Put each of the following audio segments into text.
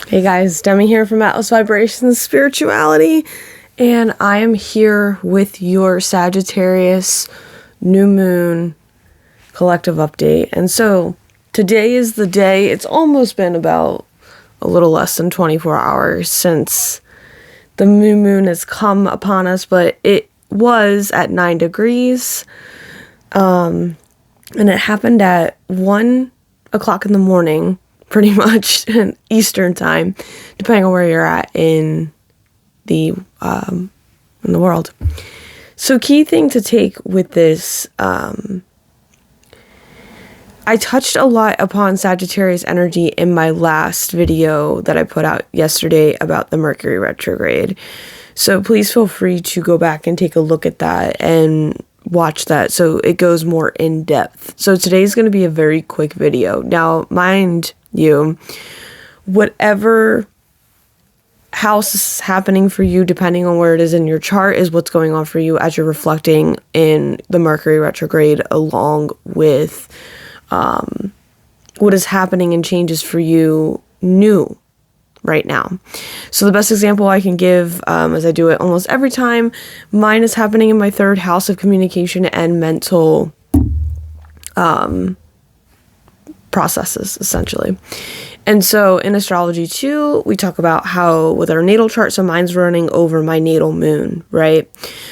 Hey guys, Demi here from Atlas Vibrations Spirituality, and I am here with your Sagittarius new moon collective update. And so today is the day. It's almost been about a little less than 24 hours since the new moon has come upon us, but it was at 9 degrees, and it happened at 1 o'clock in the morning, pretty much Eastern time, depending on where you're at in the world. So key thing to take with this, I touched a lot upon Sagittarius energy in my last video that I put out yesterday about the Mercury retrograde. So please feel free to go back and take a look at that and watch that so it goes more in depth. So today's going to be a very quick video. Now, mind you, whatever house is happening for you, depending on where it is in your chart, is what's going on for you as you're reflecting in the Mercury retrograde, along with what is happening and changes for you new right now. So the best example I can give, as I do it almost every time, mine is happening in my third house of communication and mental processes, essentially. And so in astrology too, we talk about how with our natal chart, so mine's running over my natal moon, right?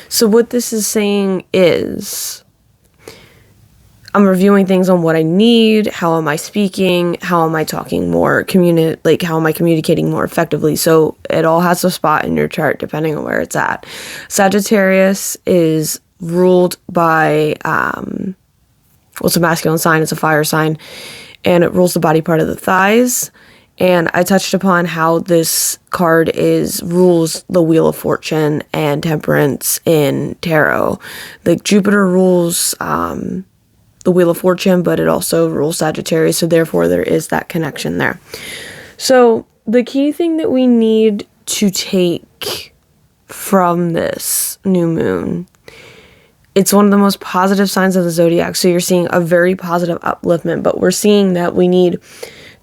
So what this is saying is I'm reviewing things on what I need, how am I speaking, how am I talking more, how am I communicating more effectively. So it all has a spot in your chart depending on where it's at. Sagittarius is ruled by, it's a masculine sign, it's a fire sign, and it rules the body part of the thighs. And I touched upon how this card rules the Wheel of Fortune and Temperance in tarot. Like Jupiter rules the Wheel of Fortune, but it also rules Sagittarius, so therefore there is that connection there. So the key thing that we need to take from this new moon, it's one of the most positive signs of the zodiac, so you're seeing a very positive upliftment, but we're seeing that we need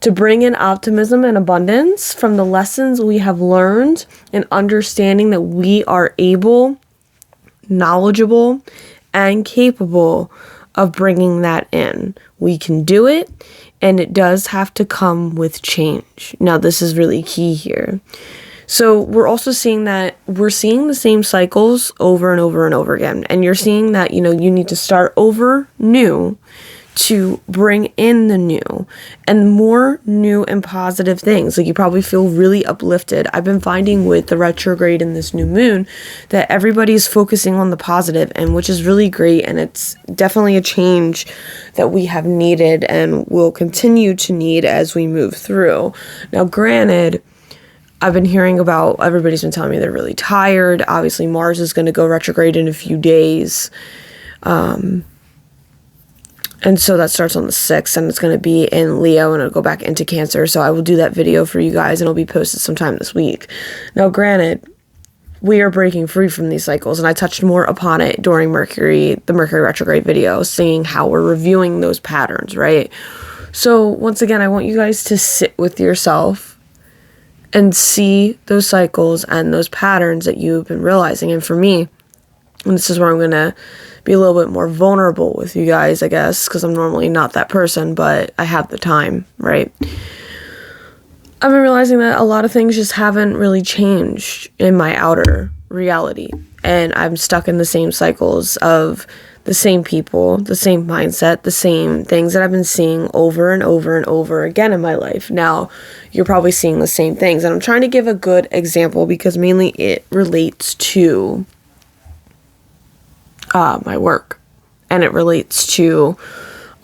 to bring in optimism and abundance from the lessons we have learned, and understanding that we are able, knowledgeable, and capable of bringing that in. We can do it, and it does have to come with change. Now, this is really key here. So we're also seeing that we're seeing the same cycles over and over and over again. And you're seeing that, you need to start over new to bring in the new and more new and positive things. Like you probably feel really uplifted. I've been finding with the retrograde and this new moon that everybody's focusing on the positive, and which is really great. And it's definitely a change that we have needed and will continue to need as we move through. Now, granted, I've been hearing about, everybody's been telling me they're really tired. Obviously, Mars is going to go retrograde in a few days. And so that starts on the 6th, and it's going to be in Leo, and it'll go back into Cancer. So I will do that video for you guys, and it'll be posted sometime this week. Now, granted, we are breaking free from these cycles, and I touched more upon it during the Mercury retrograde video, seeing how we're reviewing those patterns, right? So once again, I want you guys to sit with yourself and see those cycles and those patterns that you've been realizing. And for me, and this is where I'm going to be a little bit more vulnerable with you guys, I guess, because I'm normally not that person, but I have the time, right? I've been realizing that a lot of things just haven't really changed in my outer reality, and I'm stuck in the same cycles of the same people, the same mindset, the same things that I've been seeing over and over and over again in my life. Now, you're probably seeing the same things, and I'm trying to give a good example because mainly it relates to my work, and it relates to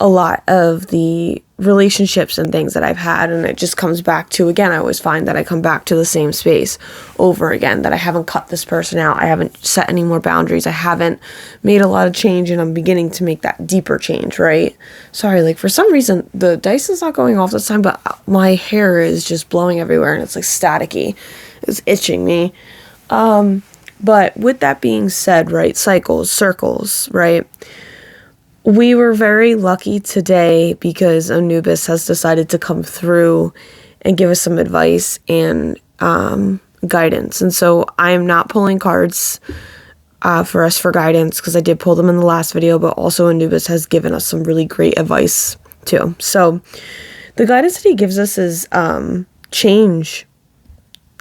a lot of the relationships and things that I've had, and it just comes back to, again, I always find that I come back to the same space over again, that I haven't cut this person out, I haven't set any more boundaries, I haven't made a lot of change, and I'm beginning to make that deeper change, right? Sorry, like for some reason the dice is not going off this time, but my hair is just blowing everywhere and it's like staticky, it's itching me. But with that being said, right, cycles, circles, right? We were very lucky today because Anubis has decided to come through and give us some advice and guidance. And so I'm not pulling cards for us for guidance, because I did pull them in the last video, but also Anubis has given us some really great advice too. So the guidance that he gives us is change.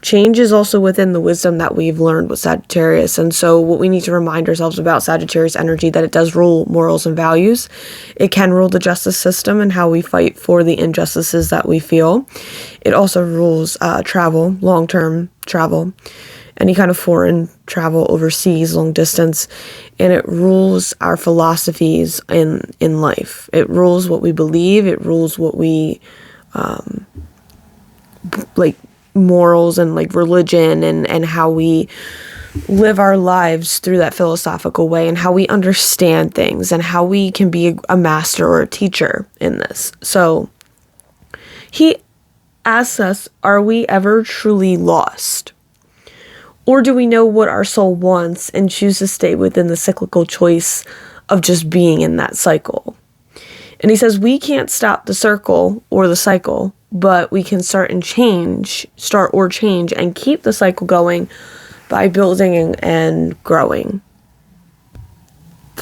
Change is also within the wisdom that we've learned with Sagittarius. And so what we need to remind ourselves about Sagittarius energy, that it does rule morals and values. It can rule the justice system and how we fight for the injustices that we feel. It also rules travel, long-term travel, any kind of foreign travel overseas, long distance, and it rules our philosophies in life. It rules what we believe. It rules what we like morals and like religion and how we live our lives through that philosophical way, and how we understand things, and how we can be a master or a teacher in this. So he asks us, are we ever truly lost? Or do we know what our soul wants and choose to stay within the cyclical choice of just being in that cycle? And he says we can't stop the circle or the cycle, but we can start or change and keep the cycle going by building and growing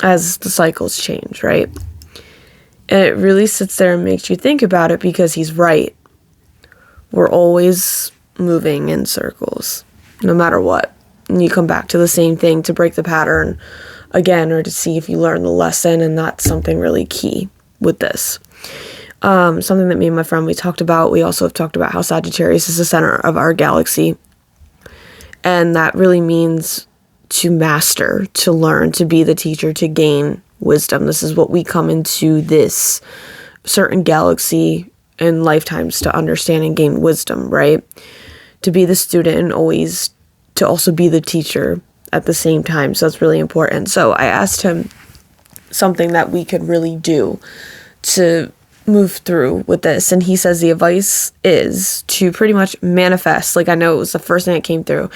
as the cycles change, right? And it really sits there and makes you think about it, because he's right. We're always moving in circles, no matter what. And you come back to the same thing to break the pattern again, or to see if you learn the lesson, and that's something really key with this. Something that me and my friend, we also have talked about how Sagittarius is the center of our galaxy. And that really means to master, to learn, to be the teacher, to gain wisdom. This is what we come into this certain galaxy in lifetimes to understand and gain wisdom, right? To be the student and always to also be the teacher at the same time. So that's really important. So I asked him something that we could really do to move through with this, and he says the advice is to pretty much manifest. Like, I know it was the first thing that came through.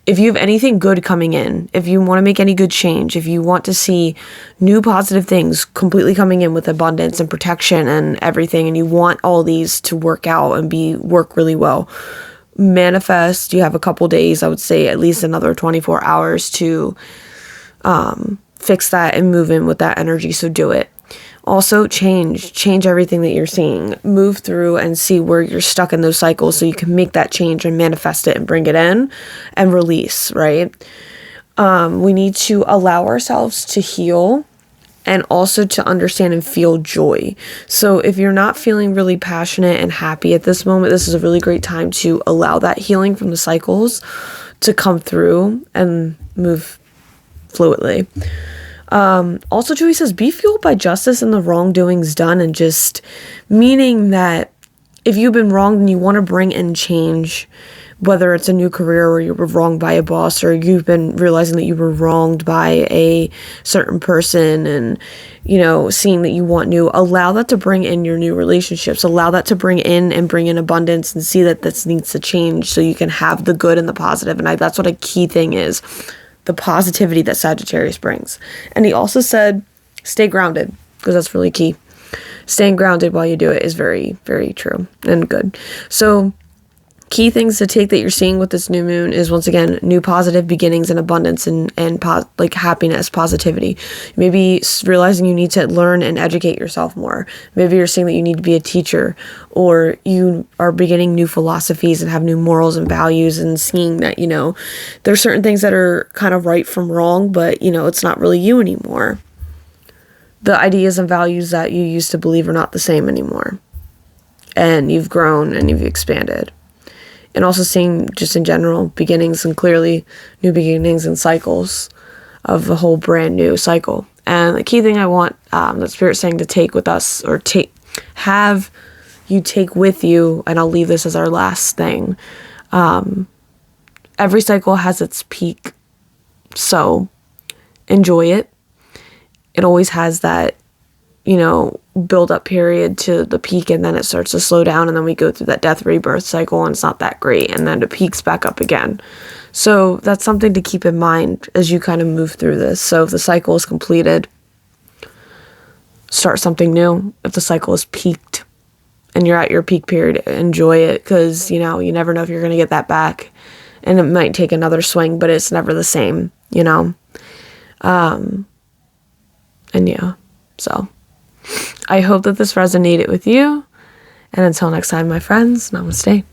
If you have anything good coming in, if you want to make any good change, if you want to see new positive things completely coming in with abundance and protection and everything, and you want all these to work out and work really well, manifest. You have a couple days, I would say at least another 24 hours to fix that and move in with that energy. So do it. Also change everything that you're seeing. Move through and see where you're stuck in those cycles, so you can make that change and manifest it and bring it in and release, right? We need to allow ourselves to heal, and also to understand and feel joy. So if you're not feeling really passionate and happy at this moment, this is a really great time to allow that healing from the cycles to come through and move fluidly. Also too, he says, be fueled by justice and the wrongdoings done, and just meaning that if you've been wronged and you want to bring in change, whether it's a new career or you were wronged by a boss, or you've been realizing that you were wronged by a certain person, and, you know, seeing that you want new, allow that to bring in your new relationships, allow that to bring in abundance, and see that this needs to change so you can have the good and the positive. And that's what a key thing is. The positivity that Sagittarius brings. And he also said, stay grounded, because that's really key. Staying grounded while you do it is very, very true and good. So key things to take that you're seeing with this new moon is, once again, new positive beginnings and abundance and like happiness, positivity. Maybe realizing you need to learn and educate yourself more. Maybe you're seeing that you need to be a teacher, or you are beginning new philosophies and have new morals and values, and seeing that, you know, there's certain things that are kind of right from wrong, but, you know, it's not really you anymore. The ideas and values that you used to believe are not the same anymore. And you've grown and you've expanded. And also seeing, just in general, beginnings, and clearly new beginnings and cycles of a whole brand new cycle. And the key thing I want that Spirit's saying to take with us, or have you take with you, and I'll leave this as our last thing. Every cycle has its peak, so enjoy it. It always has that, you know, build up period to the peak, and then it starts to slow down, and then we go through that death rebirth cycle, and it's not that great, and then it peaks back up again. So that's something to keep in mind as you kind of move through this. So if the cycle is completed, start something new. If the cycle is peaked, and you're at your peak period, enjoy it, because, you know, you never know if you're going to get that back. And it might take another swing, but it's never the same, you know? And yeah, so I hope that this resonated with you. And until next time, my friends, namaste.